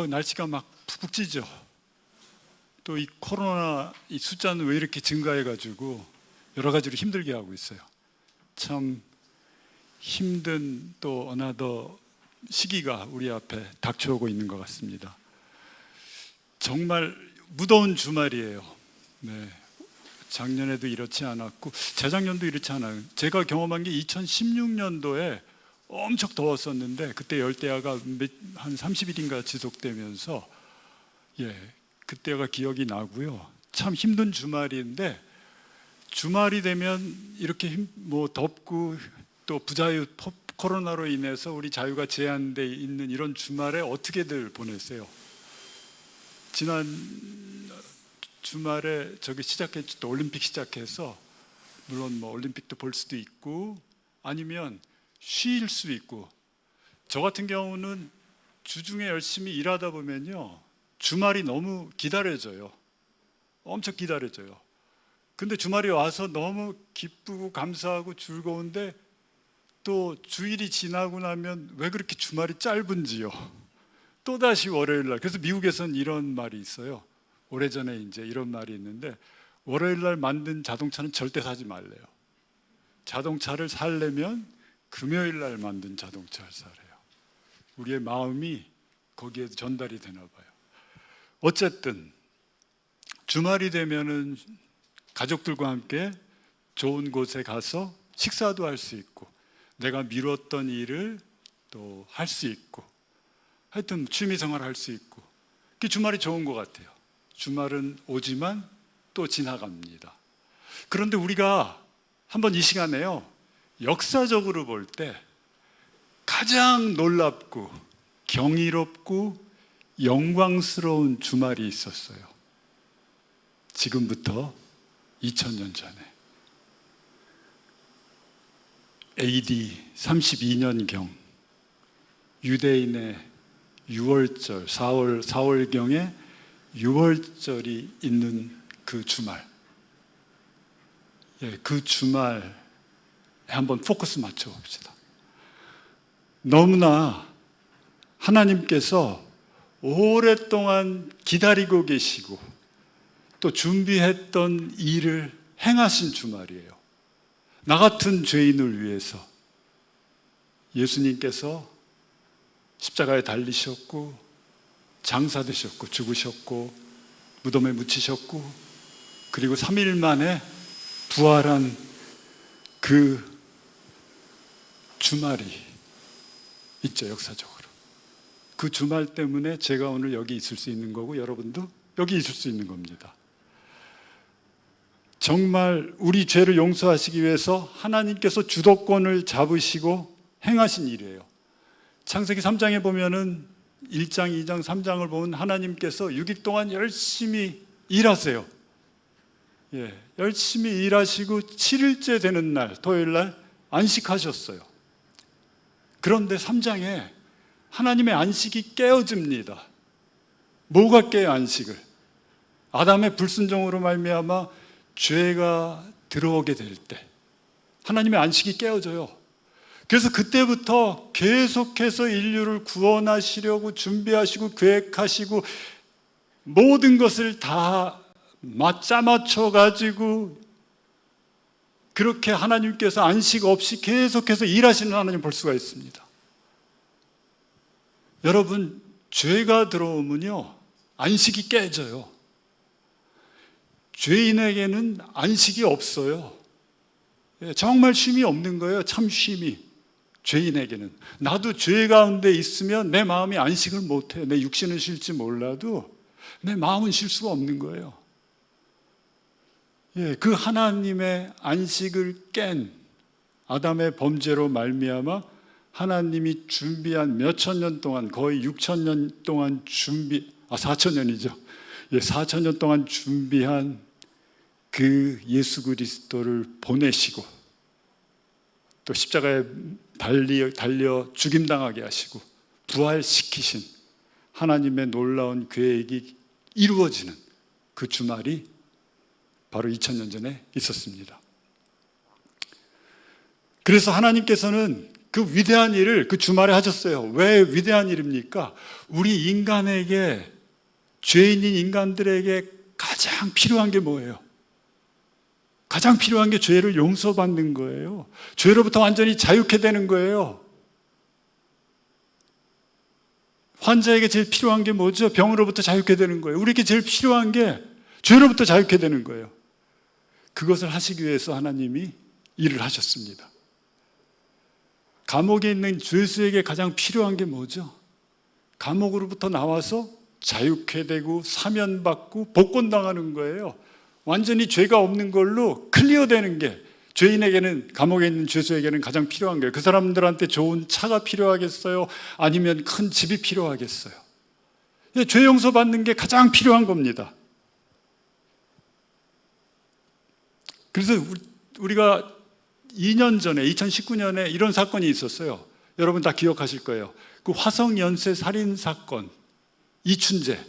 날씨가 막 푹푹 찌죠. 또 이 코로나 이 숫자는 왜 이렇게 증가해가지고 여러 가지로 힘들게 하고 있어요. 참 힘든 또 어나더 시기가 우리 앞에 닥쳐오고 있는 것 같습니다. 정말 무더운 주말이에요. 네. 작년에도 이렇지 않았고 재작년도 이렇지 않아요. 제가 경험한 게 2016년도에 엄청 더웠었는데 그때 열대야가 한 30일인가 지속되면서 그때가 기억이 나고요. 참 힘든 주말인데 주말이 되면 이렇게 덥고 또 부자유 코로나로 인해서 우리 자유가 제한돼 있는 이런 주말에 어떻게들 보냈어요? 지난 주말에 시작했죠. 또 올림픽 시작해서 물론 올림픽도 볼 수도 있고 아니면 쉴 수 있고, 저 같은 경우는 주중에 열심히 일하다 보면요 주말이 너무 기다려져요. 엄청 기다려져요. 근데 주말이 와서 너무 기쁘고 감사하고 즐거운데 또 주일이 지나고 나면 왜 그렇게 주말이 짧은지요. 또다시 월요일 날. 그래서 미국에서는 이런 말이 있어요. 오래전에 이제 이런 말이 있는데, 월요일 날 만든 자동차는 절대 사지 말래요. 자동차를 살려면 금요일 날 만든 자동차를 사래요. 우리의 마음이 거기에 전달이 되나 봐요. 어쨌든 주말이 되면은 가족들과 함께 좋은 곳에 가서 식사도 할 수 있고, 내가 미뤘던 일을 또 할 수 있고, 하여튼 취미생활 할 수 있고, 그게 주말이 좋은 것 같아요. 주말은 오지만 또 지나갑니다. 그런데 우리가 한번 이 시간에요, 역사적으로 볼 때 가장 놀랍고 경이롭고 영광스러운 주말이 있었어요. 지금부터 2000년 전에 AD 32년경 유대인의 6월절, 4월경에 6월절이 있는 그 주말, 그 주말에 한번 포커스 맞춰 봅시다. 너무나 하나님께서 오랫동안 기다리고 계시고 또 준비했던 일을 행하신 주말이에요. 나 같은 죄인을 위해서 예수님께서 십자가에 달리셨고 장사되셨고 죽으셨고 무덤에 묻히셨고 그리고 3일 만에 부활한 그 주말이 있죠. 역사적으로 그 주말 때문에 제가 오늘 여기 있을 수 있는 거고 여러분도 여기 있을 수 있는 겁니다. 정말 우리 죄를 용서하시기 위해서 하나님께서 주도권을 잡으시고 행하신 일이에요. 창세기 3장에 보면은 1장, 2장, 3장을 보면 하나님께서 6일 동안 열심히 일하세요. 열심히 일하시고 7일째 되는 날, 토요일 날 안식하셨어요. 그런데 3장에 하나님의 안식이 깨어집니다. 뭐가 깨요, 안식을? 아담의 불순종으로 말미암아 죄가 들어오게 될 때 하나님의 안식이 깨어져요. 그래서 그때부터 계속해서 인류를 구원하시려고 준비하시고 계획하시고 모든 것을 다 맞춰 가지고 그렇게 하나님께서 안식 없이 계속해서 일하시는 하나님 볼 수가 있습니다. 여러분, 죄가 들어오면요 안식이 깨져요. 죄인에게는 안식이 없어요. 정말 쉼이 없는 거예요. 참 쉼이. 죄인에게는. 나도 죄 가운데 있으면 내 마음이 안식을 못해. 내 육신은 쉴지 몰라도 내 마음은 쉴 수가 없는 거예요. 그 하나님의 안식을 깬 아담의 범죄로 말미암아 하나님이 준비한 몇천 년 동안, 거의 6천 년 동안 4,000년이죠. 4,000년 동안 준비한 그 예수 그리스도를 보내시고 또 십자가에 달려 죽임당하게 하시고 부활시키신 하나님의 놀라운 계획이 이루어지는 그 주말이 바로 2000년 전에 있었습니다. 그래서 하나님께서는 그 위대한 일을 그 주말에 하셨어요. 왜 위대한 일입니까? 우리 인간에게, 죄인인 인간들에게 가장 필요한 게 뭐예요? 가장 필요한 게 죄를 용서받는 거예요. 죄로부터 완전히 자유케 되는 거예요. 환자에게 제일 필요한 게 뭐죠? 병으로부터 자유케 되는 거예요. 우리에게 제일 필요한 게 죄로부터 자유케 되는 거예요. 그것을 하시기 위해서 하나님이 일을 하셨습니다. 감옥에 있는 죄수에게 가장 필요한 게 뭐죠? 감옥으로부터 나와서 자유케 되고 사면받고 복권당하는 거예요. 완전히 죄가 없는 걸로 클리어되는 게 죄인에게는, 감옥에 있는 죄수에게는 가장 필요한 거예요. 그 사람들한테 좋은 차가 필요하겠어요? 아니면 큰 집이 필요하겠어요? 죄 용서받는 게 가장 필요한 겁니다. 그래서 우리가 2년 전에 2019년에 이런 사건이 있었어요. 여러분 다 기억하실 거예요. 그 화성연쇄 살인 사건, 이춘재.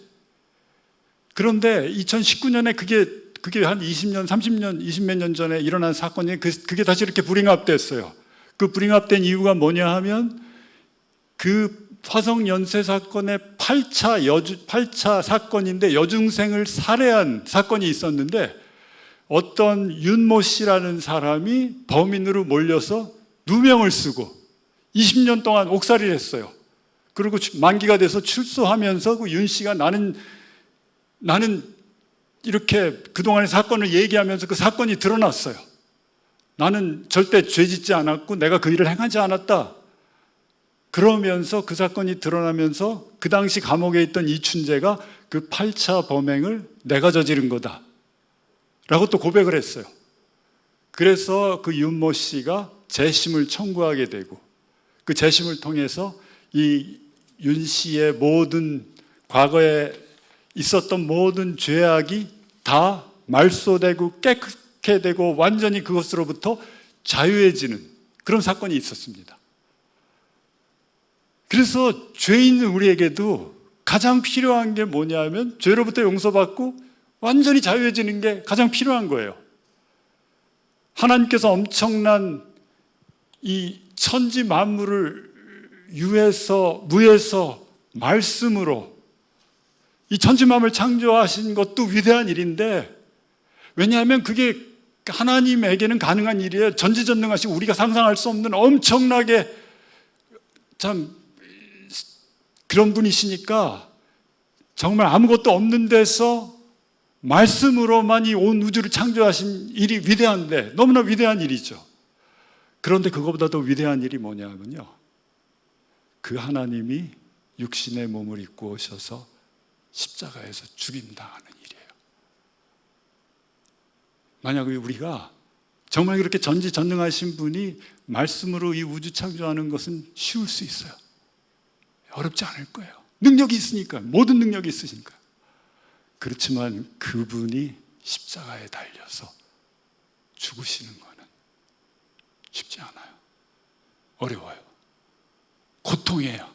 그런데 2019년에 그게 한 20년, 30년, 20몇 년 전에 일어난 사건이 그게 다시 이렇게 불잉압됐어요. 그 불잉압된 이유가 뭐냐 하면 그 화성연쇄 사건의 8차 사건인데 여중생을 살해한 사건이 있었는데 어떤 윤모 씨라는 사람이 범인으로 몰려서 누명을 쓰고 20년 동안 옥살이를 했어요. 그리고 만기가 돼서 출소하면서 그 윤 씨가 나는 이렇게 그동안의 사건을 얘기하면서 그 사건이 드러났어요. 나는 절대 죄 짓지 않았고 내가 그 일을 행하지 않았다. 그러면서 그 사건이 드러나면서 그 당시 감옥에 있던 이춘재가 그 8차 범행을 내가 저지른 거다 라고 또 고백을 했어요. 그래서 그 윤모 씨가 재심을 청구하게 되고 그 재심을 통해서 이 윤 씨의 모든 과거에 있었던 모든 죄악이 다 말소되고 깨끗게 되고 완전히 그것으로부터 자유해지는 그런 사건이 있었습니다. 그래서 죄 있는 우리에게도 가장 필요한 게 뭐냐면 죄로부터 용서받고 완전히 자유해지는 게 가장 필요한 거예요. 하나님께서 엄청난 이 천지 만물을 유에서 무에서 말씀으로 이 천지 만물을 창조하신 것도 위대한 일인데, 왜냐하면 그게 하나님에게는 가능한 일이에요. 전지전능하시고 우리가 상상할 수 없는 엄청나게 참 그런 분이시니까 정말 아무것도 없는 데서 말씀으로만 이 온 우주를 창조하신 일이 위대한데, 너무나 위대한 일이죠. 그런데 그거보다 더 위대한 일이 뭐냐면요, 그 하나님이 육신의 몸을 입고 오셔서 십자가에서 죽임당하는 일이에요. 만약에 우리가 정말 그렇게 전지전능하신 분이 말씀으로 이 우주 창조하는 것은 쉬울 수 있어요. 어렵지 않을 거예요. 능력이 있으니까, 모든 능력이 있으시니까. 그렇지만 그분이 십자가에 달려서 죽으시는 것은 쉽지 않아요. 어려워요. 고통이에요.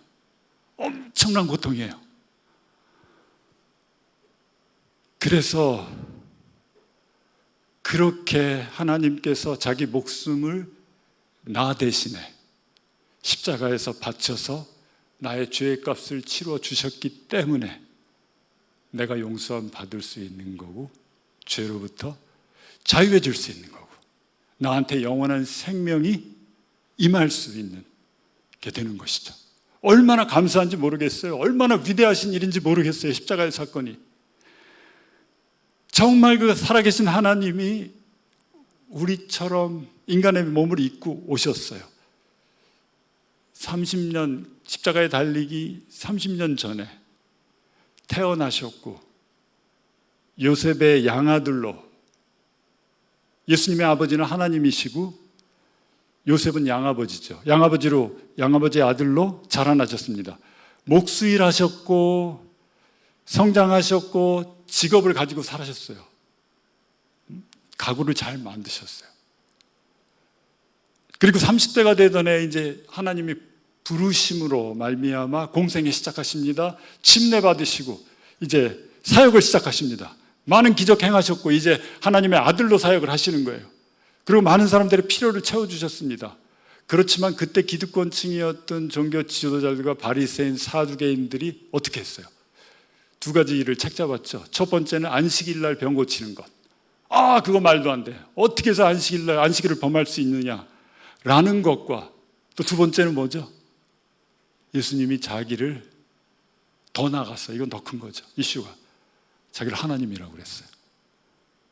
엄청난 고통이에요. 그래서 그렇게 하나님께서 자기 목숨을 나 대신에 십자가에서 바쳐서 나의 죄의 값을 치러 주셨기 때문에 내가 용서함 받을 수 있는 거고, 죄로부터 자유해질 수 있는 거고, 나한테 영원한 생명이 임할 수 있는 게 되는 것이죠. 얼마나 감사한지 모르겠어요. 얼마나 위대하신 일인지 모르겠어요. 십자가의 사건이. 정말 그 살아계신 하나님이 우리처럼 인간의 몸을 입고 오셨어요. 30년, 십자가에 달리기 30년 전에 태어나셨고, 요셉의 양아들로, 예수님의 아버지는 하나님이시고 요셉은 양아버지죠. 양아버지의 아들로 자라나셨습니다. 목수일 하셨고 성장하셨고 직업을 가지고 살아셨어요. 가구를 잘 만드셨어요. 그리고 30대가 되던 해 이제 하나님이 부르심으로 말미암아 공생에 시작하십니다. 침례 받으시고 이제 사역을 시작하십니다. 많은 기적 행하셨고 이제 하나님의 아들로 사역을 하시는 거예요. 그리고 많은 사람들의 필요를 채워주셨습니다. 그렇지만 그때 기득권층이었던 종교 지도자들과 바리새인 사두개인들이 어떻게 했어요? 두 가지 일을 책잡았죠. 첫 번째는 안식일 날 병 고치는 것. 그거 말도 안 돼. 어떻게 해서 안식일 날 안식일을 범할 수 있느냐라는 것과, 또 두 번째는 뭐죠? 예수님이 자기를 더 나갔어요. 이건 더 큰 거죠. 이슈가 자기를 하나님이라고 그랬어요.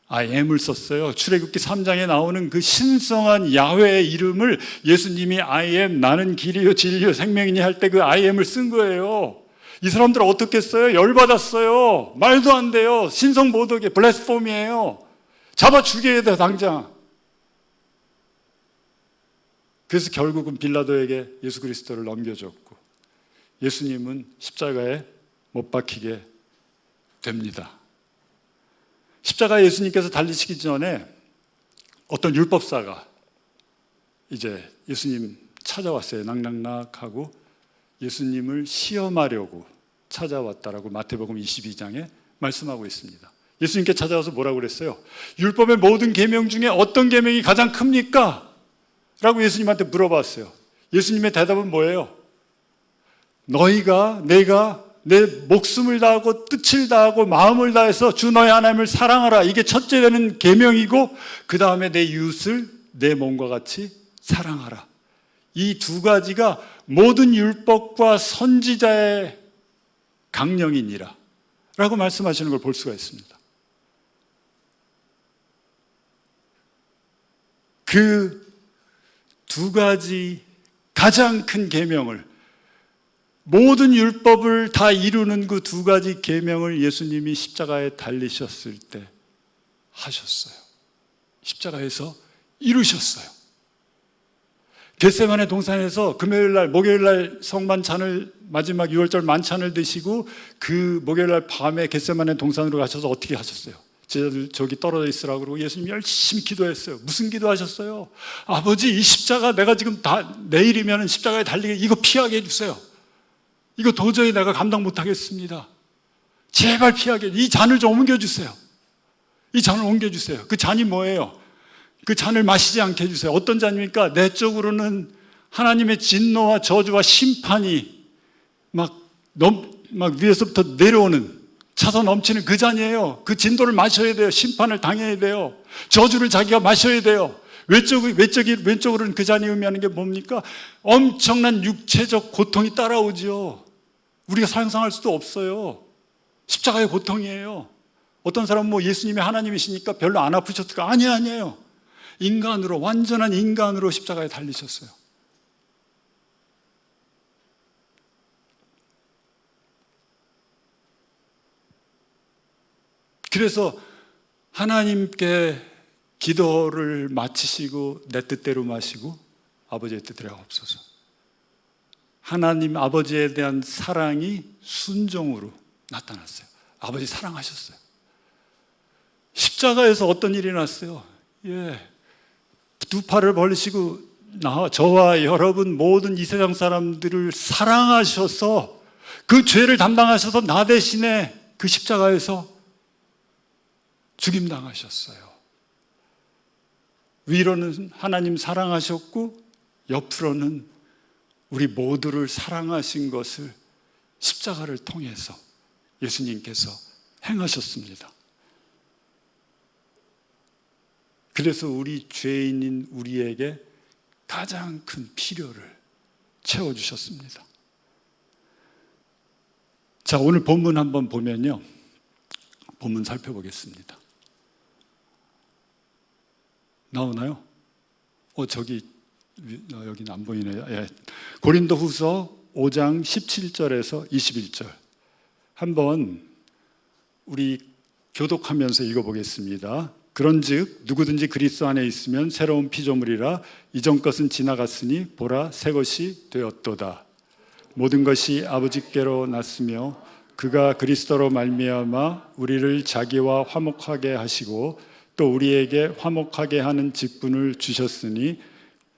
I am을 썼어요. 출애굽기 3장에 나오는 그 신성한 야훼의 이름을 예수님이 I am, 나는 길이요 진리요 생명이니 할 때 그 I am을 쓴 거예요. 이 사람들 어떻겠어요? 열받았어요. 말도 안 돼요. 신성모독이에요. 블래스폼이에요. 잡아 죽여야 돼 당장. 그래서 결국은 빌라도에게 예수 그리스도를 넘겨줬고, 예수님은 십자가에 못 박히게 됩니다. 십자가에 예수님께서 달리시기 전에 어떤 율법사가 이제 예수님 찾아왔어요. 낙낙낙하고 예수님을 시험하려고 찾아왔다라고 마태복음 22장에 말씀하고 있습니다. 예수님께 찾아와서 뭐라고 그랬어요? 율법의 모든 계명 중에 어떤 계명이 가장 큽니까? 라고 예수님한테 물어봤어요. 예수님의 대답은 뭐예요? 내가 내 목숨을 다하고 뜻을 다하고 마음을 다해서 주 너의 하나님을 사랑하라. 이게 첫째 되는 계명이고, 그 다음에 내 이웃을 내 몸과 같이 사랑하라. 이 두 가지가 모든 율법과 선지자의 강령이니라 라고 말씀하시는 걸 볼 수가 있습니다. 그 두 가지 가장 큰 계명을, 모든 율법을 다 이루는 그 두 가지 계명을 예수님이 십자가에 달리셨을 때 하셨어요. 십자가에서 이루셨어요. 겟세마네 동산에서 금요일날, 목요일날 성만찬을, 마지막 6월절 만찬을 드시고 그 목요일날 밤에 겟세마네 동산으로 가셔서 어떻게 하셨어요? 제자들 저기 떨어져 있으라고 그러고 예수님 열심히 기도했어요. 무슨 기도하셨어요? 아버지, 이 십자가 내가 지금 내일이면 십자가에 달리게 이거 피하게 해주세요. 이거 도저히 내가 감당 못하겠습니다. 제발 피하게, 이 잔을 좀 옮겨주세요. 이 잔을 옮겨주세요. 그 잔이 뭐예요? 그 잔을 마시지 않게 해주세요. 어떤 잔입니까? 내 쪽으로는 하나님의 진노와 저주와 심판이 막 위에서부터 내려오는, 차서 넘치는 그 잔이에요. 그 진도를 마셔야 돼요. 심판을 당해야 돼요. 저주를 자기가 마셔야 돼요. 왼쪽으로는 그 잔이 의미하는 게 뭡니까? 엄청난 육체적 고통이 따라오죠. 우리가 상상할 수도 없어요. 십자가의 고통이에요. 어떤 사람은 예수님이 하나님이시니까 별로 안 아프셨을까? 아니에요. 인간으로, 완전한 인간으로 십자가에 달리셨어요. 그래서 하나님께 기도를 마치시고 내 뜻대로 마시고 아버지의 뜻대로 하옵소서. 하나님 아버지에 대한 사랑이 순종으로 나타났어요. 아버지 사랑하셨어요. 십자가에서 어떤 일이 났어요? 두 팔을 벌리시고 저와 여러분 모든 이 세상 사람들을 사랑하셔서 그 죄를 담당하셔서 나 대신에 그 십자가에서 죽임당하셨어요. 위로는 하나님 사랑하셨고 옆으로는 우리 모두를 사랑하신 것을 십자가를 통해서 예수님께서 행하셨습니다. 그래서 우리 죄인인 우리에게 가장 큰 필요를 채워주셨습니다. 자, 오늘 본문 한번 보면요, 본문 살펴보겠습니다. 나오나요? 여기는 안 보이네요. 고린도후서 5장 17절에서 21절 한번 우리 교독하면서 읽어보겠습니다. 그런즉 누구든지 그리스도 안에 있으면 새로운 피조물이라 이전 것은 지나갔으니 보라 새 것이 되었도다. 모든 것이 아버지께로 났으며 그가 그리스도로 말미암아 우리를 자기와 화목하게 하시고 또 우리에게 화목하게 하는 직분을 주셨으니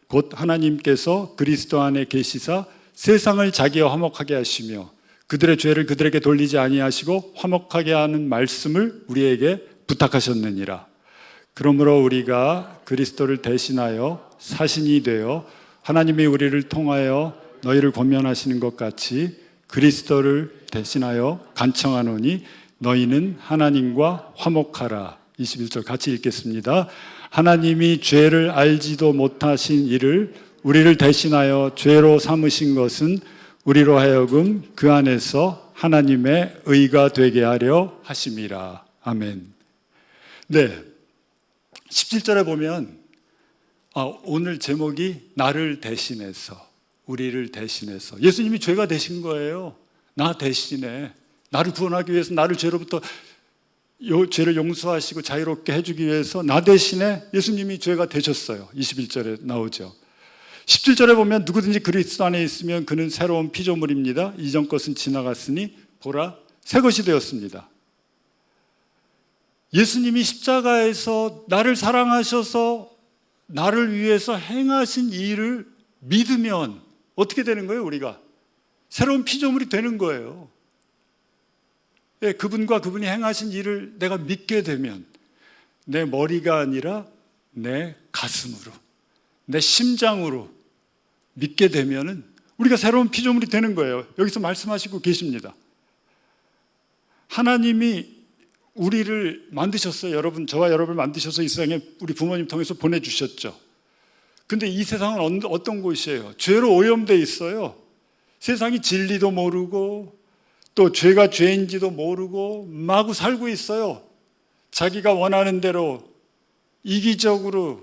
곧 하나님께서 그리스도 안에 계시사 세상을 자기와 화목하게 하시며 그들의 죄를 그들에게 돌리지 아니하시고 화목하게 하는 말씀을 우리에게 부탁하셨느니라. 그러므로 우리가 그리스도를 대신하여 사신이 되어 하나님이 우리를 통하여 너희를 권면하시는 것 같이 그리스도를 대신하여 간청하노니 너희는 하나님과 화목하라. 21절 같이 읽겠습니다. 하나님이 죄를 알지도 못하신 이를 우리를 대신하여 죄로 삼으신 것은 우리로 하여금 그 안에서 하나님의 의가 되게 하려 하심이라. 아멘. 네, 17절에 보면 오늘 제목이 나를 대신해서, 우리를 대신해서, 예수님이 죄가 되신 거예요. 나 대신에 나를 구원하기 위해서, 나를 죄로부터 죄를 용서하시고 자유롭게 해주기 위해서 나 대신에 예수님이 죄가 되셨어요. 21절에 나오죠. 17절에 보면 누구든지 그리스도 안에 있으면 그는 새로운 피조물입니다. 이전 것은 지나갔으니 보라 새 것이 되었습니다. 예수님이 십자가에서 나를 사랑하셔서 나를 위해서 행하신 일을 믿으면 어떻게 되는 거예요? 우리가 새로운 피조물이 되는 거예요. 예, 그분과 그분이 행하신 일을 내가 믿게 되면 내 머리가 아니라 내 가슴으로, 내 심장으로 믿게 되면은 우리가 새로운 피조물이 되는 거예요. 여기서 말씀하시고 계십니다. 하나님이 우리를 만드셨어요. 여러분, 저와 여러분을 만드셔서 이 세상에 우리 부모님 통해서 보내주셨죠. 근데 이 세상은 어떤 곳이에요? 죄로 오염되어 있어요. 세상이 진리도 모르고 또 죄가 죄인지도 모르고 마구 살고 있어요. 자기가 원하는 대로 이기적으로,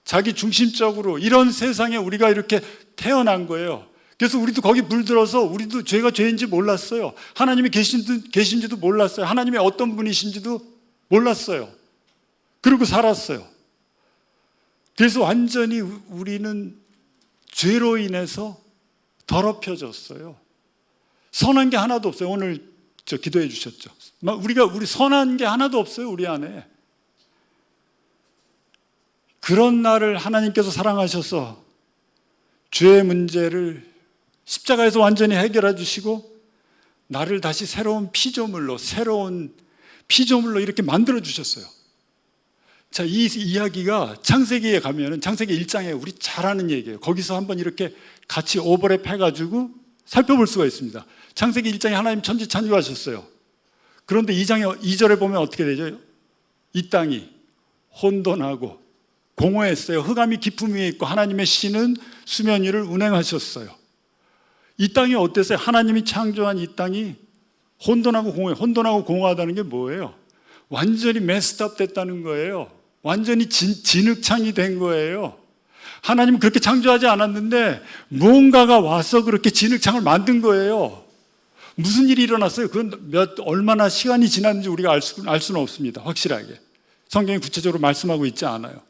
자기 중심적으로, 이런 세상에 우리가 이렇게 태어난 거예요. 그래서 우리도 거기 물들어서 우리도 죄가 죄인지 몰랐어요. 하나님이 계신지도 몰랐어요. 하나님이 어떤 분이신지도 몰랐어요. 그러고 살았어요. 그래서 완전히 우리는 죄로 인해서 더럽혀졌어요. 선한 게 하나도 없어요. 오늘 기도해 주셨죠. 우리 선한 게 하나도 없어요. 우리 안에. 그런 나를 하나님께서 사랑하셔서 죄의 문제를 십자가에서 완전히 해결해 주시고 나를 다시 새로운 피조물로 이렇게 만들어 주셨어요. 자, 이 이야기가 창세기에 가면은 창세기 1장에 우리 잘 아는 얘기예요. 거기서 한번 이렇게 같이 오버랩 해가지고 살펴볼 수가 있습니다. 창세기 1장에 하나님 천지 창조하셨어요. 그런데 2절에 보면 어떻게 되죠? 이 땅이 혼돈하고 공허했어요. 흑암이 깊음 위에 있고 하나님의 신은 수면 위를 운행하셨어요. 이 땅이 어땠어요? 하나님이 창조한 이 땅이 혼돈하고 공허해요. 혼돈하고 공허하다는 게 뭐예요? 완전히 메스드업 됐다는 거예요. 완전히 진흙창이 된 거예요. 하나님은 그렇게 창조하지 않았는데 무언가가 와서 그렇게 진흙창을 만든 거예요. 무슨 일이 일어났어요? 그건 얼마나 시간이 지났는지 우리가 알 수는 없습니다. 확실하게. 성경이 구체적으로 말씀하고 있지 않아요.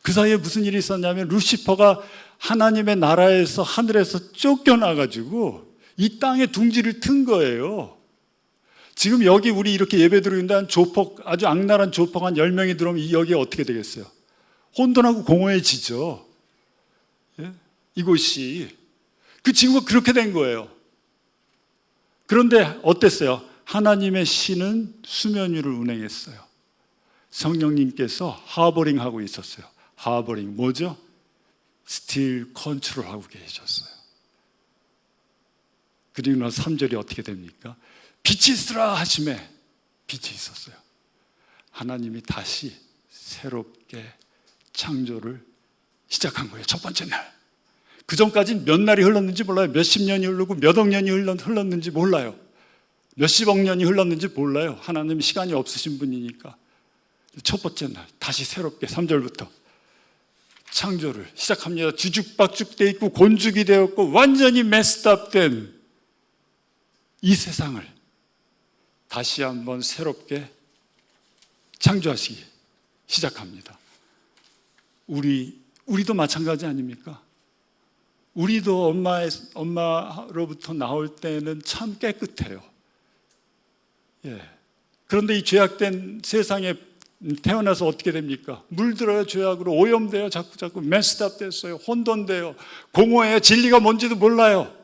그 사이에 무슨 일이 있었냐면 루시퍼가 하나님의 나라에서, 하늘에서 쫓겨나가지고 이 땅에 둥지를 튼 거예요. 지금 여기 우리 이렇게 예배 드리는데 조폭, 아주 악랄한 조폭 한 10명이 들어오면 여기가 어떻게 되겠어요? 혼돈하고 공허해지죠. 예? 이곳이. 그 친구가 그렇게 된 거예요. 그런데 어땠어요? 하나님의 신은 수면 위를 운행했어요. 성령님께서 하버링하고 있었어요. 하버링 뭐죠? 스틸 컨트롤하고 계셨어요. 그리고 나서 3절이 어떻게 됩니까? 빛이 있으라 하심에 빛이 있었어요. 하나님이 다시 새롭게 창조를 시작한 거예요. 첫 번째 날. 그 전까지는 몇 날이 흘렀는지 몰라요. 몇십 년이 흐르고 몇 억 년이 흘렀는지 몰라요. 몇십억 년이 흘렀는지 몰라요. 하나님 시간이 없으신 분이니까. 첫 번째 날 다시 새롭게 3절부터 창조를 시작합니다. 주죽박죽돼 있고 곤죽이 되었고 완전히 메스드업된 이 세상을 다시 한번 새롭게 창조하시기 시작합니다. 우리도 마찬가지 아닙니까? 우리도 엄마로부터 나올 때는 참 깨끗해요. 예. 그런데 이 죄악된 세상에 태어나서 어떻게 됩니까? 물들어요. 죄악으로 오염돼요. 자꾸 메스드업 됐어요. 혼돈돼요. 공허해요. 진리가 뭔지도 몰라요.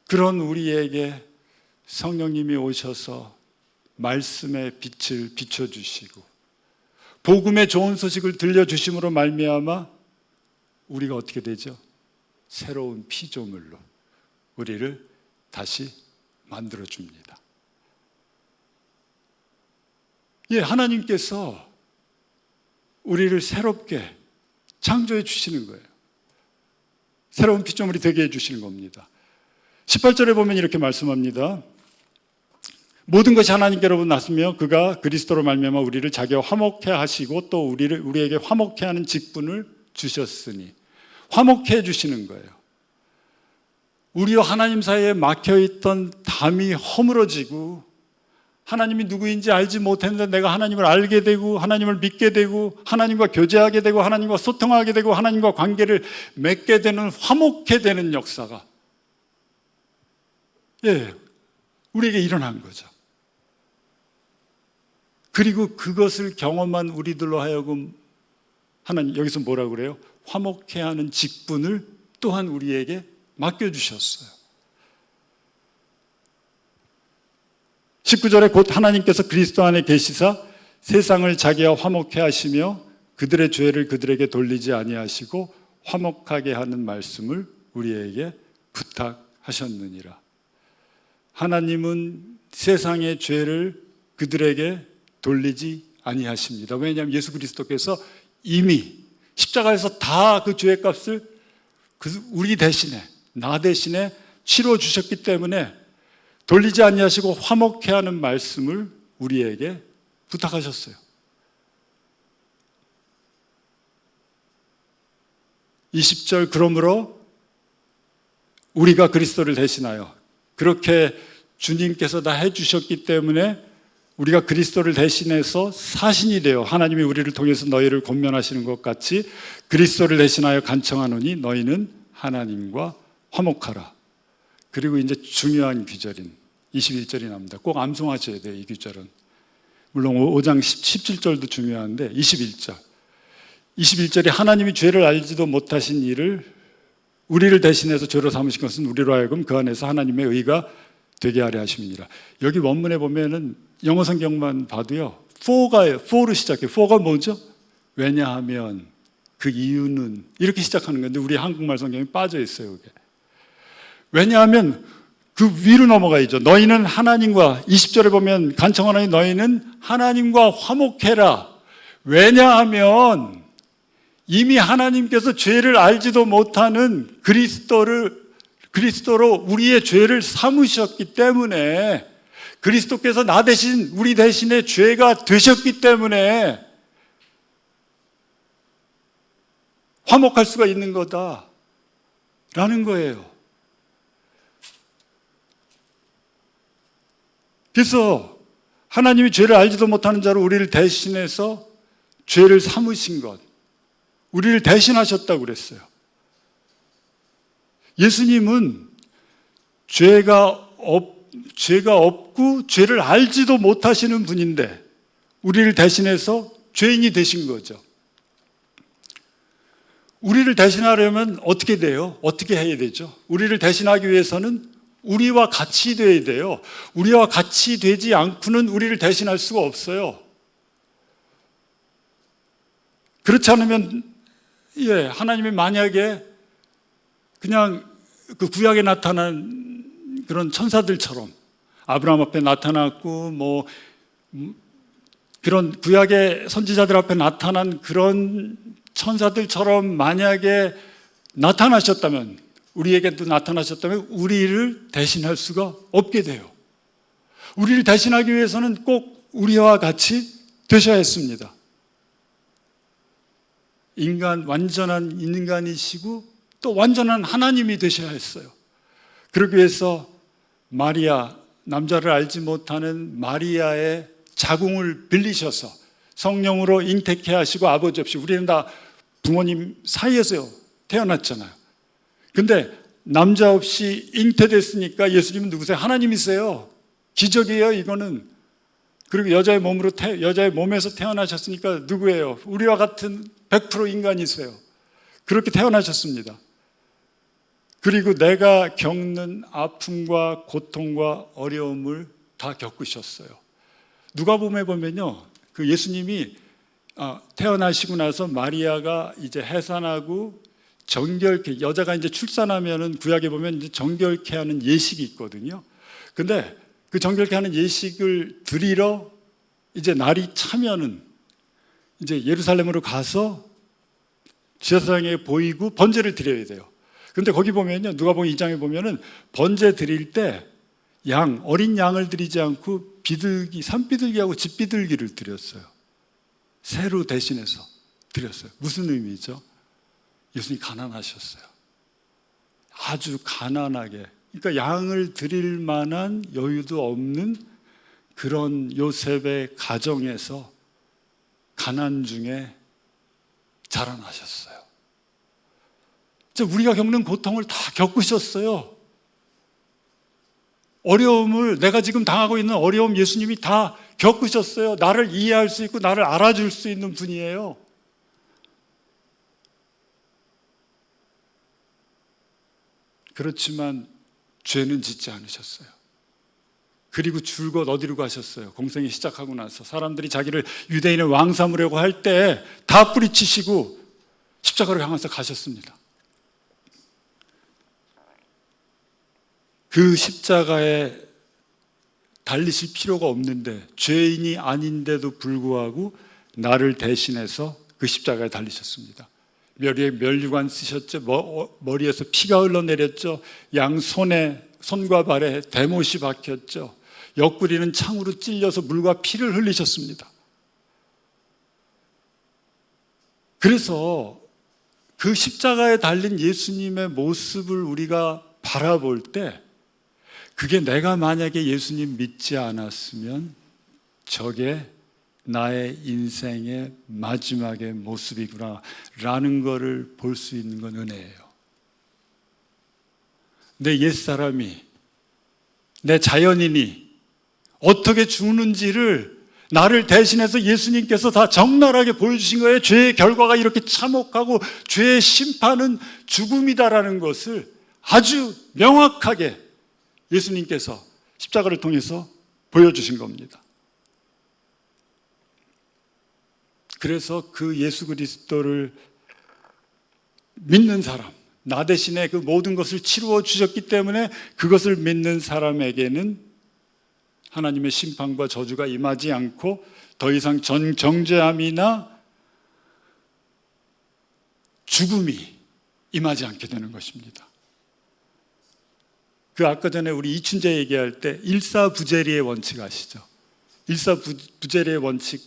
그런 우리에게 성령님이 오셔서 말씀의 빛을 비춰주시고 복음의 좋은 소식을 들려주심으로 말미암아 우리가 어떻게 되죠? 새로운 피조물로 우리를 다시 만들어 줍니다. 예, 하나님께서 우리를 새롭게 창조해 주시는 거예요. 새로운 피조물이 되게 해 주시는 겁니다. 18절에 보면 이렇게 말씀합니다. 모든 것이 하나님께로부터 났으며 그가 그리스도로 말미암아 우리를 자기와 화목해 하시고 또 우리에게 화목해 하는 직분을 주셨으니, 화목해 주시는 거예요. 우리와 하나님 사이에 막혀있던 담이 허물어지고 하나님이 누구인지 알지 못했는데 내가 하나님을 알게 되고 하나님을 믿게 되고 하나님과 교제하게 되고 하나님과 소통하게 되고 하나님과 관계를 맺게 되는, 화목해 되는 역사가 우리에게 일어난 거죠. 그리고 그것을 경험한 우리들로 하여금 하나님 여기서 뭐라고 그래요? 화목해 하는 직분을 또한 우리에게 맡겨주셨어요. 19절에 곧 하나님께서 그리스도 안에 계시사 세상을 자기와 화목해 하시며 그들의 죄를 그들에게 돌리지 아니하시고 화목하게 하는 말씀을 우리에게 부탁하셨느니라. 하나님은 세상의 죄를 그들에게 돌리지 아니하십니다. 왜냐하면 예수 그리스도께서 이미 십자가에서 다 그 죄의 값을 우리 대신에, 나 대신에 치러 주셨기 때문에 돌리지 아니하시고 화목해 하는 말씀을 우리에게 부탁하셨어요. 20절, 그러므로 우리가 그리스도를 대신하여, 그렇게 주님께서 다 해주셨기 때문에 우리가 그리스도를 대신해서 사신이 되어 하나님이 우리를 통해서 너희를 권면하시는 것 같이 그리스도를 대신하여 간청하노니 너희는 하나님과 화목하라. 그리고 이제 중요한 규절인 21절이 나옵니다. 꼭 암송하셔야 돼요, 이 규절은. 물론 5장 17절도 중요한데 21절이 하나님이 죄를 알지도 못하신 일을 우리를 대신해서 죄로 삼으신 것은 우리로 하여금 그 안에서 하나님의 의가 되게 하려 하심이니라. 여기 원문에 보면은 영어 성경만 봐도요, for로 시작해요. for가 뭐죠? 왜냐하면, 그 이유는, 이렇게 시작하는 건데 우리 한국말 성경에 빠져 있어요, 그게. 왜냐하면 그 위로 넘어가야죠. 너희는 하나님과, 20절에 보면 간청하노니 너희는 하나님과 화목해라. 왜냐하면 이미 하나님께서 죄를 알지도 못하는 그리스도로 우리의 죄를 삼으셨기 때문에, 그리스도께서 나 대신, 우리 대신에 죄가 되셨기 때문에 화목할 수가 있는 거다라는 거예요. 그래서 하나님이 죄를 알지도 못하는 자로 우리를 대신해서 죄를 삼으신 것, 우리를 대신하셨다고 그랬어요. 예수님은 죄가 없고 죄를 알지도 못하시는 분인데 우리를 대신해서 죄인이 되신 거죠. 우리를 대신하려면 어떻게 돼요? 어떻게 해야 되죠? 우리를 대신하기 위해서는 우리와 같이 돼야 돼요. 우리와 같이 되지 않고는 우리를 대신할 수가 없어요. 그렇지 않으면 하나님이 만약에 그냥 그 구약에 나타난 그런 천사들처럼 아브라함 앞에 나타났고 뭐 그런 구약의 선지자들 앞에 나타난 그런 천사들처럼 만약에 나타나셨다면, 우리에게도 나타나셨다면 우리를 대신할 수가 없게 돼요. 우리를 대신하기 위해서는 꼭 우리와 같이 되셔야 했습니다. 완전한 인간이시고 또 완전한 하나님이 되셔야 했어요. 그러기 위해서 마리아, 남자를 알지 못하는 마리아의 자궁을 빌리셔서 성령으로 잉태케 하시고, 아버지 없이, 우리는 다 부모님 사이에서 태어났잖아요. 근데 남자 없이 잉태됐으니까 예수님은 누구세요? 하나님이세요. 기적이에요, 이거는. 그리고 여자의 몸에서 태어나셨으니까 누구예요? 우리와 같은 100% 인간이세요. 그렇게 태어나셨습니다. 그리고 내가 겪는 아픔과 고통과 어려움을 다 겪으셨어요. 누가복음에 보면요, 그 예수님이 태어나시고 나서 마리아가 이제 해산하고 정결케, 여자가 이제 출산하면은 구약에 보면 이제 정결케 하는 예식이 있거든요. 근데 그 정결케 하는 예식을 드리러 이제 날이 차면은 이제 예루살렘으로 가서 제사장에게 보이고 번제를 드려야 돼요. 근데 거기 보면요, 누가복음 2장에 보면은 번제 드릴 때 어린 양을 드리지 않고 비둘기, 산비둘기하고 집비둘기를 드렸어요. 새로 대신해서 드렸어요. 무슨 의미죠? 예수님이 가난하셨어요. 아주 가난하게. 그러니까 양을 드릴 만한 여유도 없는 그런 요셉의 가정에서 가난 중에 자라나셨어요. 우리가 겪는 고통을 다 겪으셨어요. 어려움을, 내가 지금 당하고 있는 어려움 예수님이 다 겪으셨어요. 나를 이해할 수 있고 나를 알아줄 수 있는 분이에요. 그렇지만 죄는 짓지 않으셨어요. 그리고 줄곧 어디로 가셨어요? 공생이 시작하고 나서 사람들이 자기를 유대인의 왕 삼으려고 할 때 다 뿌리치시고 십자가로 향해서 가셨습니다. 그 십자가에 달리실 필요가 없는데, 죄인이 아닌데도 불구하고 나를 대신해서 그 십자가에 달리셨습니다. 머리에 면류관 쓰셨죠. 머리에서 피가 흘러내렸죠. 양 손과 발에 대못이 박혔죠. 옆구리는 창으로 찔려서 물과 피를 흘리셨습니다. 그래서 그 십자가에 달린 예수님의 모습을 우리가 바라볼 때, 그게 내가 만약에 예수님 믿지 않았으면 저게 나의 인생의 마지막의 모습이구나 라는 것을 볼 수 있는 건 은혜예요. 내 옛사람이, 내 자연인이 어떻게 죽는지를 나를 대신해서 예수님께서 다 적나라하게 보여주신 거예요. 죄의 결과가 이렇게 참혹하고 죄의 심판은 죽음이다라는 것을 아주 명확하게 예수님께서 십자가를 통해서 보여주신 겁니다. 그래서 그 예수 그리스도를 믿는 사람, 나 대신에 그 모든 것을 치루어 주셨기 때문에 그것을 믿는 사람에게는 하나님의 심판과 저주가 임하지 않고 더 이상 정죄함이나 죽음이 임하지 않게 되는 것입니다. 그 아까 전에 우리 이춘재 얘기할 때 일사부재리의 원칙 아시죠? 일사부재리의 원칙이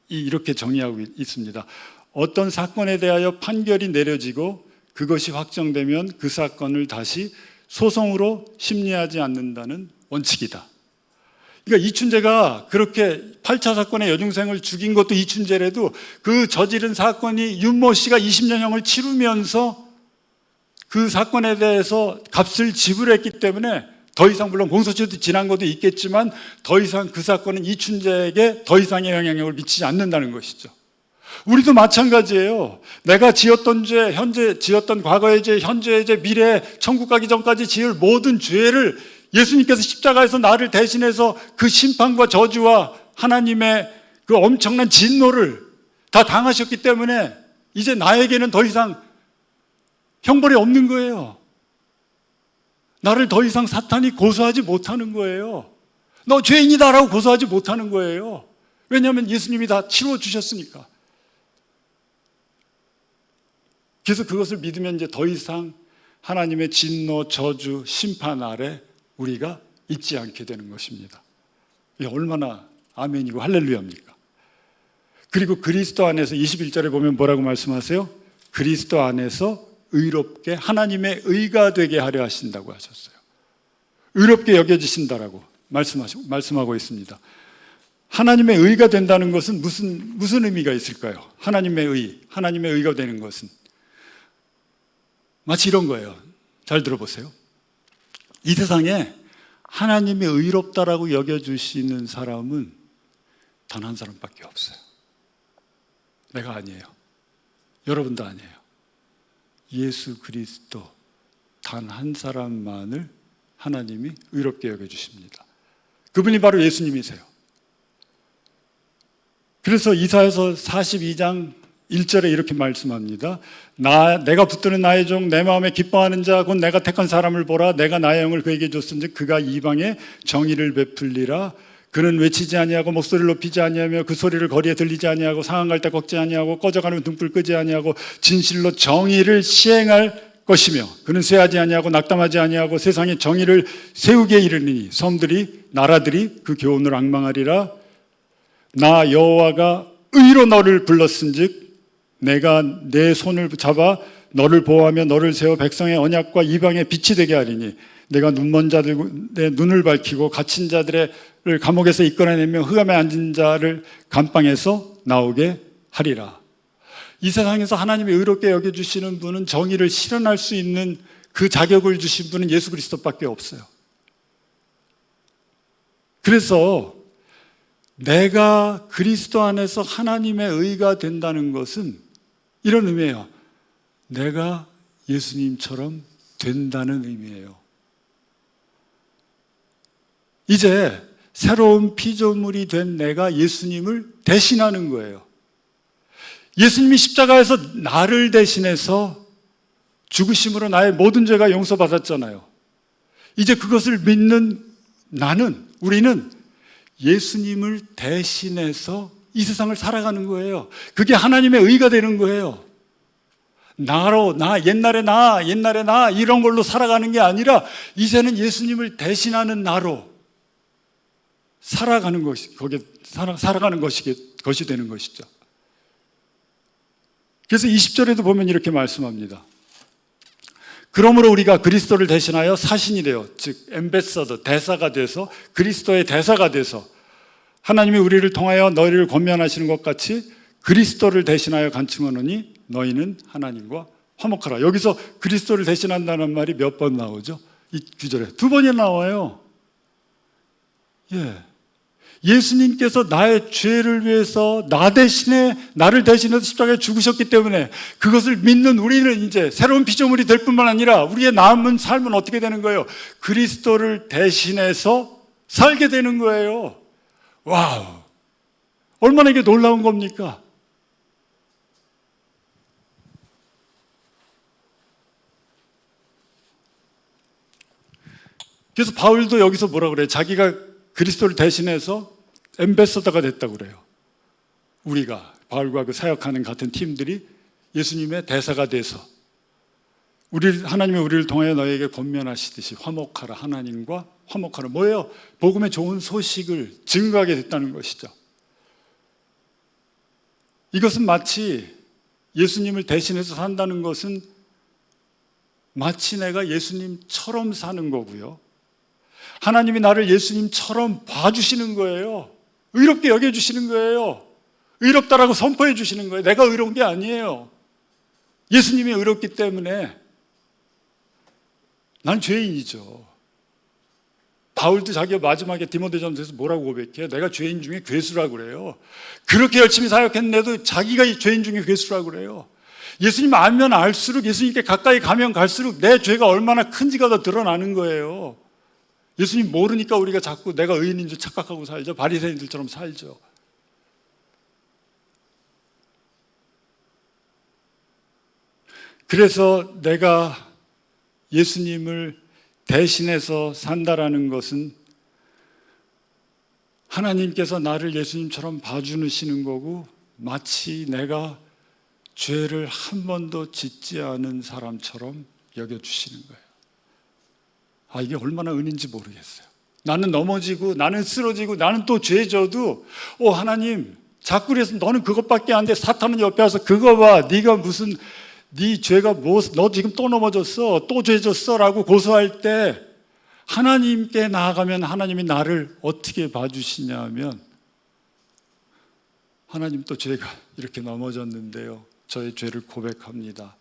이렇게 정의하고 있습니다. 어떤 사건에 대하여 판결이 내려지고 그것이 확정되면 그 사건을 다시 소송으로 심리하지 않는다는 원칙이다. 그러니까 이춘재가 그렇게 8차 사건의 여중생을 죽인 것도 이춘재라도 그 저지른 사건이 윤모 씨가 20년형을 치르면서 그 사건에 대해서 값을 지불했기 때문에 더 이상, 물론 공소시효도 지난 것도 있겠지만 더 이상 그 사건은 이춘재에게 더 이상의 영향력을 미치지 않는다는 것이죠. 우리도 마찬가지예요. 내가 지었던 죄, 현재 지었던 과거의 죄, 현재의 죄, 미래 천국 가기 전까지 지을 모든 죄를 예수님께서 십자가에서 나를 대신해서 그 심판과 저주와 하나님의 그 엄청난 진노를 다 당하셨기 때문에 이제 나에게는 더 이상 형벌이 없는 거예요. 나를 더 이상 사탄이 고소하지 못하는 거예요. 너 죄인이다라고 고소하지 못하는 거예요. 왜냐하면 예수님이 다 치루어 주셨으니까. 그래서 그것을 믿으면 이제 더 이상 하나님의 진노, 저주, 심판 아래 우리가 있지 않게 되는 것입니다. 이게 얼마나 아멘이고 할렐루야입니까? 그리고 그리스도 안에서 21절에 보면 뭐라고 말씀하세요? 그리스도 안에서 의롭게 하나님의 의가 되게 하려 하신다고 하셨어요. 의롭게 여겨지신다라고 말씀하고 있습니다. 하나님의 의가 된다는 것은 무슨 의미가 있을까요? 하나님의 의가 되는 것은 마치 이런 거예요. 잘 들어보세요. 이 세상에 하나님이 의롭다라고 여겨주시는 사람은 단 한 사람밖에 없어요. 내가 아니에요. 여러분도 아니에요. 예수 그리스도 단 한 사람만을 하나님이 의롭게 여겨주십니다. 그분이 바로 예수님이세요. 그래서 이사야서 42장 1절에 이렇게 말씀합니다. 내가 붙드는 나의 종 내 마음에 기뻐하는 자 곧 내가 택한 사람을 보라. 내가 나의 영을 그에게 줬은즉 그가 이방에 정의를 베풀리라. 그는 외치지 아니하고 목소리를 높이지 아니하며 그 소리를 거리에 들리지 아니하고 상한 갈 때 꺾지 아니하고 꺼져가는 등불 끄지 아니하고 진실로 정의를 시행할 것이며 그는 쇠하지 아니하고 낙담하지 아니하고 세상에 정의를 세우게 이르리니 섬들이 나라들이 그 교훈을 앙망하리라. 나 여호와가 의로 너를 불렀은즉 내가 내 손을 잡아 너를 보호하며 너를 세워 백성의 언약과 이방의 빛이 되게 하리니 내가 눈먼 자들의 눈을 밝히고 갇힌 자들을 감옥에서 이끌어내며 흑암에 앉은 자를 감방에서 나오게 하리라. 이 세상에서 하나님이 의롭게 여겨주시는 분은 정의를 실현할 수 있는 그 자격을 주신 분은 예수 그리스도밖에 없어요. 그래서 내가 그리스도 안에서 하나님의 의가 된다는 것은 이런 의미예요. 내가 예수님처럼 된다는 의미예요. 이제 새로운 피조물이 된 내가 예수님을 대신하는 거예요. 예수님이 십자가에서 나를 대신해서 죽으심으로 나의 모든 죄가 용서받았잖아요. 이제 그것을 믿는 우리는 예수님을 대신해서 이 세상을 살아가는 거예요. 그게 하나님의 의가 되는 거예요. 옛날에 나 이런 걸로 살아가는 게 아니라 이제는 예수님을 대신하는 나로 살아가는 것이 되는 것이죠. 그래서 20절에도 보면 이렇게 말씀합니다. 그러므로 우리가 그리스도를 대신하여 사신이 되어, 즉 엠베서더, 대사가 돼서, 그리스도의 대사가 돼서 하나님이 우리를 통하여 너희를 권면하시는 것 같이 그리스도를 대신하여 간청하노니 너희는 하나님과 화목하라. 여기서 그리스도를 대신한다는 말이 몇 번 나오죠? 이 구절에 2번이나 나와요. 예수님께서 나의 죄를 위해서 나를 대신해서 십자가에 죽으셨기 때문에 그것을 믿는 우리는 이제 새로운 피조물이 될 뿐만 아니라 우리의 남은 삶은 어떻게 되는 거예요? 그리스도를 대신해서 살게 되는 거예요. 와우! 얼마나 이게 놀라운 겁니까? 그래서 바울도 여기서 뭐라 그래요? 자기가 그리스도를 대신해서 엠베서더가 됐다고 그래요. 우리가 바울과 그 사역하는 같은 팀들이 예수님의 대사가 돼서 하나님이 우리를 통하여 너에게 권면하시듯이 화목하라. 하나님과 화목하라. 뭐예요? 복음의 좋은 소식을 증거하게 됐다는 것이죠. 이것은 마치 예수님을 대신해서 산다는 것은 마치 내가 예수님처럼 사는 거고요. 하나님이 나를 예수님처럼 봐주시는 거예요. 의롭게 여겨주시는 거예요. 의롭다라고 선포해 주시는 거예요. 내가 의로운 게 아니에요. 예수님이 의롭기 때문에 난 죄인이죠. 바울도 자기가 마지막에 디모데전서에서 뭐라고 고백해요? 내가 죄인 중에 괴수라고 그래요. 그렇게 열심히 사역했는데도 자기가 죄인 중에 괴수라고 그래요. 예수님 알면 알수록, 예수님께 가까이 가면 갈수록 내 죄가 얼마나 큰지가 더 드러나는 거예요. 예수님 모르니까 우리가 자꾸 내가 의인인 줄 착각하고 살죠. 바리새인들처럼 살죠. 그래서 내가 예수님을 대신해서 산다라는 것은 하나님께서 나를 예수님처럼 봐주시는 거고, 마치 내가 죄를 한 번도 짓지 않은 사람처럼 여겨주시는 거예요. 이게 얼마나 은인지 모르겠어요. 나는 넘어지고 나는 쓰러지고 나는 또 죄져도 하나님 자꾸 그래서 너는 그것밖에 안 돼. 사탄은 옆에 와서 그거 봐. 네가 무슨 네 죄가 너 지금 또 넘어졌어. 또 죄졌어 라고 고소할 때 하나님께 나아가면 하나님이 나를 어떻게 봐주시냐면 하나님 또 죄가 이렇게 넘어졌는데요. 저의 죄를 고백합니다.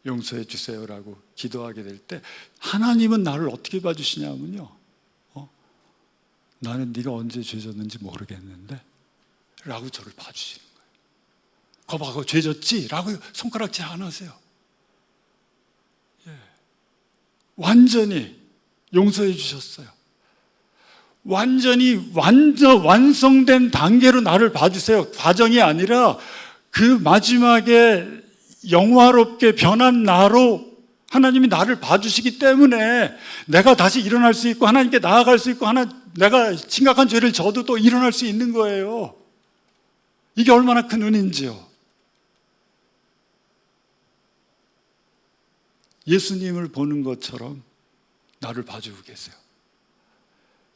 용서해 주세요라고 기도하게 될 때 하나님은 나를 어떻게 봐주시냐면요. 나는 네가 언제 죄졌는지 모르겠는데 라고 저를 봐주시는 거예요. 거봐, 그거 죄졌지? 라고 손가락질 안 하세요. 완전히 용서해 주셨어요. 완전히 완성된 단계로 나를 봐주세요. 과정이 아니라 그 마지막에 영화롭게 변한 나로 하나님이 나를 봐주시기 때문에 내가 다시 일어날 수 있고 하나님께 나아갈 수 있고 내가 심각한 죄를 져도 또 일어날 수 있는 거예요. 이게 얼마나 큰 은인지요. 예수님을 보는 것처럼 나를 봐주고 계세요.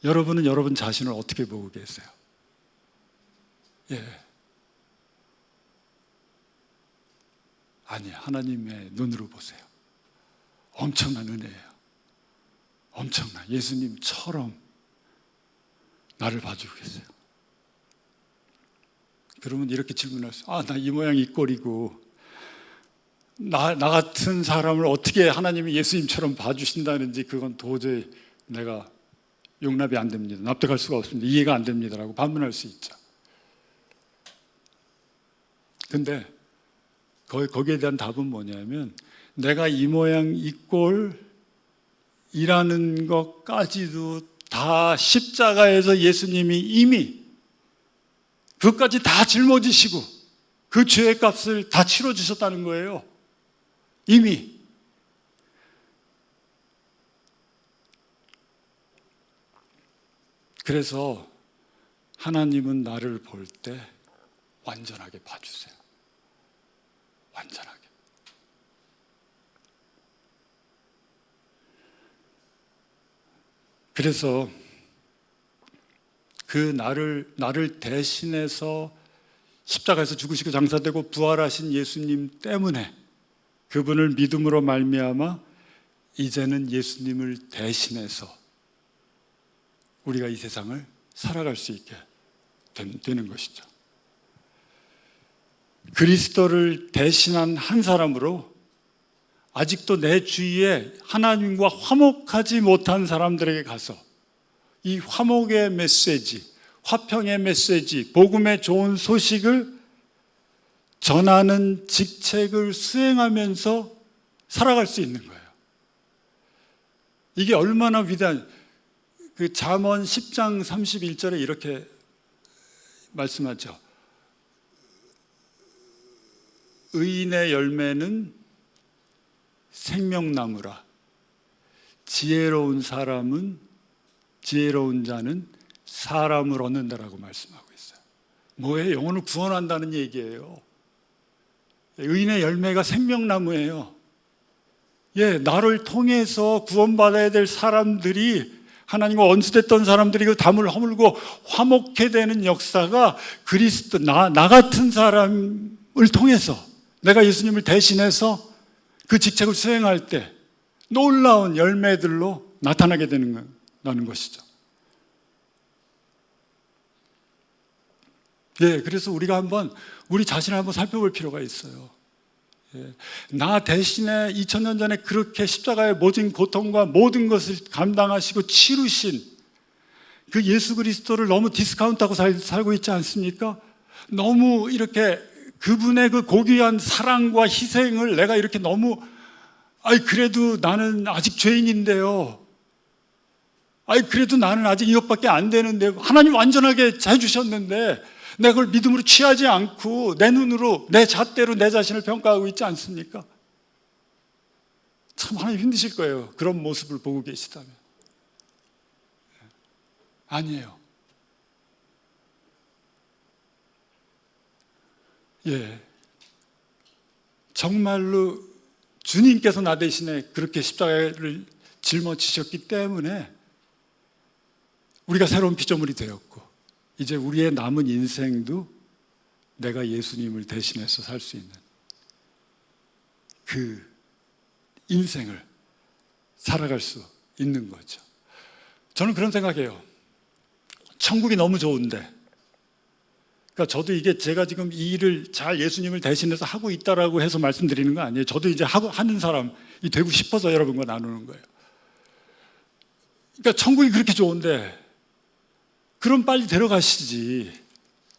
여러분은 여러분 자신을 어떻게 보고 계세요? 아니, 하나님의 눈으로 보세요. 엄청난 은혜예요. 엄청난 예수님처럼 나를 봐주고 계세요. 그러면 이렇게 질문할 수, 나 이 모양 이 꼴이고 나 같은 사람을 어떻게 하나님이 예수님처럼 봐주신다는지 그건 도저히 내가 용납이 안 됩니다. 납득할 수가 없습니다. 이해가 안 됩니다라고 반문할 수 있죠. 근데 거기에 대한 답은 뭐냐면 내가 이 모양 이 꼴이라는 것까지도 다 십자가에서 예수님이 이미 그것까지 다 짊어지시고 그 죄의 값을 다 치러주셨다는 거예요. 이미. 그래서 하나님은 나를 볼 때 완전하게 봐주세요. 완전하게. 그래서 그 나를 대신해서 십자가에서 죽으시고 장사되고 부활하신 예수님 때문에 그분을 믿음으로 말미암아 이제는 예수님을 대신해서 우리가 이 세상을 살아갈 수 있게 되는 것이죠. 그리스도를 대신한 한 사람으로 아직도 내 주위에 하나님과 화목하지 못한 사람들에게 가서 이 화목의 메시지, 화평의 메시지, 복음의 좋은 소식을 전하는 직책을 수행하면서 살아갈 수 있는 거예요. 이게 얼마나 위대한, 그 잠언 10장 31절에 이렇게 말씀하죠. 의인의 열매는 생명나무라. 지혜로운 자는 사람을 얻는다라고 말씀하고 있어요. 뭐예요? 영혼을 구원한다는 얘기예요. 의인의 열매가 생명나무예요. 나를 통해서 구원받아야 될 사람들이, 하나님과 원수됐던 사람들이 그 담을 허물고 화목해 되는 역사가 그리스도, 나 같은 사람을 통해서 내가 예수님을 대신해서 그 직책을 수행할 때 놀라운 열매들로 나타나게 되는 것이죠. 그래서 우리가 한번 우리 자신을 한번 살펴볼 필요가 있어요. 나 대신에 2000년 전에 그렇게 십자가의 모든 고통과 모든 것을 감당하시고 치루신 그 예수 그리스도를 너무 디스카운트하고 살고 있지 않습니까? 너무 이렇게 그분의 그 고귀한 사랑과 희생을 내가 이렇게 너무, 그래도 나는 아직 죄인인데요. 그래도 나는 아직 이것밖에 안 되는데, 하나님 완전하게 해주셨는데 내가 그걸 믿음으로 취하지 않고 내 눈으로, 내 잣대로 내 자신을 평가하고 있지 않습니까? 참 하나님 힘드실 거예요. 그런 모습을 보고 계시다면. 아니에요. 정말로 주님께서 나 대신에 그렇게 십자가를 짊어지셨기 때문에 우리가 새로운 피조물이 되었고, 이제 우리의 남은 인생도 내가 예수님을 대신해서 살 수 있는 그 인생을 살아갈 수 있는 거죠. 저는 그런 생각해요. 천국이 너무 좋은데, 그러니까 저도 이게 제가 지금 이 일을 잘 예수님을 대신해서 하고 있다라고 해서 말씀드리는 거 아니에요. 저도 이제 하는 사람이 되고 싶어서 여러분과 나누는 거예요. 그러니까 천국이 그렇게 좋은데 그럼 빨리 데려가시지.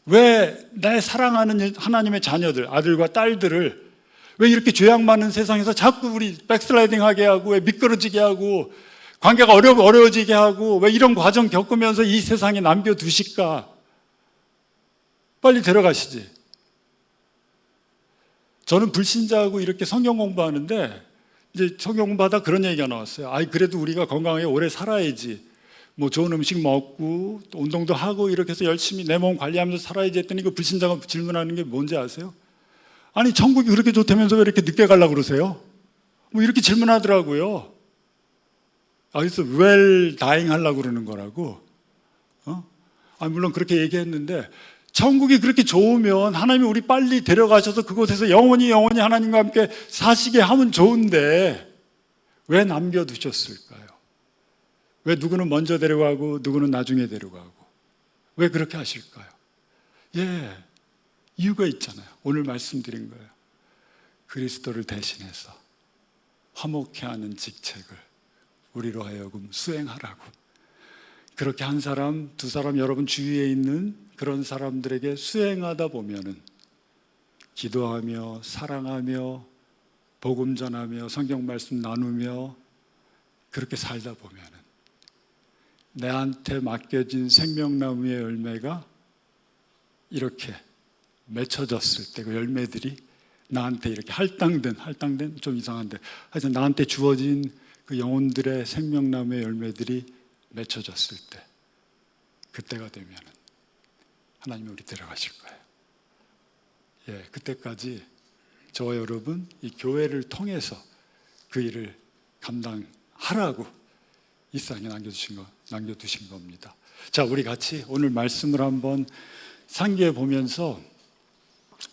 왜 내 사랑하는 하나님의 자녀들, 아들과 딸들을 왜 이렇게 죄악 많은 세상에서 자꾸 우리 백슬라이딩 하게 하고, 왜 미끄러지게 하고, 관계가 어려워지게 하고, 왜 이런 과정 겪으면서 이 세상에 남겨두실까? 빨리 데려가시지. 저는 불신자하고 이렇게 성경 공부하는데 이제 성경 공부하다 그런 얘기가 나왔어요. 아이 그래도 우리가 건강하게 오래 살아야지. 뭐 좋은 음식 먹고 또 운동도 하고 이렇게 해서 열심히 내 몸 관리하면서 살아야지 했더니 그 불신자가 질문하는 게 뭔지 아세요? 아니 천국이 그렇게 좋다면서 왜 이렇게 늦게 가려고 그러세요? 뭐 이렇게 질문하더라고요. 그래서 well dying 하려고 그러는 거라고. 물론 그렇게 얘기했는데 천국이 그렇게 좋으면 하나님이 우리 빨리 데려가셔서 그곳에서 영원히 하나님과 함께 사시게 하면 좋은데 왜 남겨두셨을까요? 왜 누구는 먼저 데려가고 누구는 나중에 데려가고 왜 그렇게 하실까요? 이유가 있잖아요. 오늘 말씀드린 거예요. 그리스도를 대신해서 화목케 하는 직책을 우리로 하여금 수행하라고. 그렇게 한 사람, 두 사람 여러분 주위에 있는 그런 사람들에게 수행하다 보면은 기도하며 사랑하며 복음 전하며 성경 말씀 나누며 그렇게 살다 보면은 내한테 맡겨진 생명나무의 열매가 이렇게 맺혀졌을 때 그 열매들이 나한테 이렇게 할당된 좀 이상한데 하여튼 나한테 주어진 그 영혼들의 생명나무의 열매들이 맺혀졌을 때 그때가 되면은 하나님이 우리 데려가실 거예요. 그때까지 저와 여러분 이 교회를 통해서 그 일을 감당하라고 이 땅에 남겨두신 겁니다. 자, 우리 같이 오늘 말씀을 한번 상기해 보면서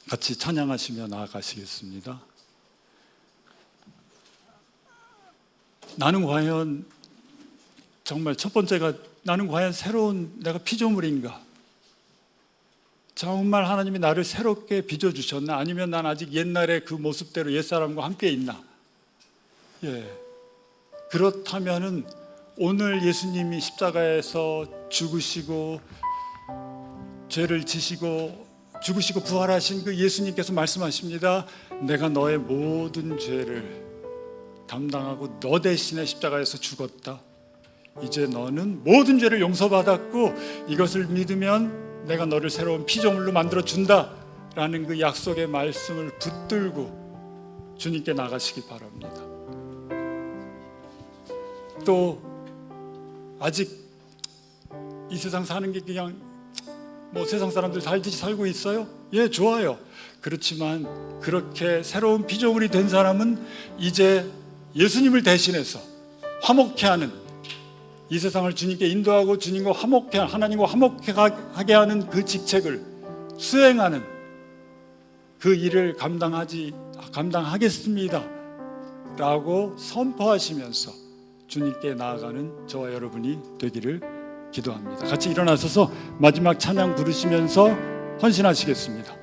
같이 찬양하시며 나아가시겠습니다. 나는 과연 정말 첫 번째가 나는 과연 새로운 내가 피조물인가? 정말 하나님이 나를 새롭게 빚어주셨나? 아니면 난 아직 옛날의 그 모습대로 옛사람과 함께 있나? 그렇다면은 오늘 예수님이 십자가에서 죽으시고 죄를 지시고 죽으시고 부활하신 그 예수님께서 말씀하십니다. 내가 너의 모든 죄를 담당하고 너 대신에 십자가에서 죽었다. 이제 너는 모든 죄를 용서받았고 이것을 믿으면 내가 너를 새로운 피조물로 만들어 준다 라는 그 약속의 말씀을 붙들고 주님께 나가시기 바랍니다. 또 아직 이 세상 사는 게 그냥 뭐 세상 사람들 살듯이 살고 있어요? 좋아요. 그렇지만 그렇게 새로운 피조물이 된 사람은 이제 예수님을 대신해서 화목케 하는 이 세상을 주님께 인도하고 주님과 하나님과 화목하게 하는 그 직책을 수행하는 그 일을 감당하겠습니다 라고 선포하시면서 주님께 나아가는 저와 여러분이 되기를 기도합니다. 같이 일어나셔서 마지막 찬양 부르시면서 헌신하시겠습니다.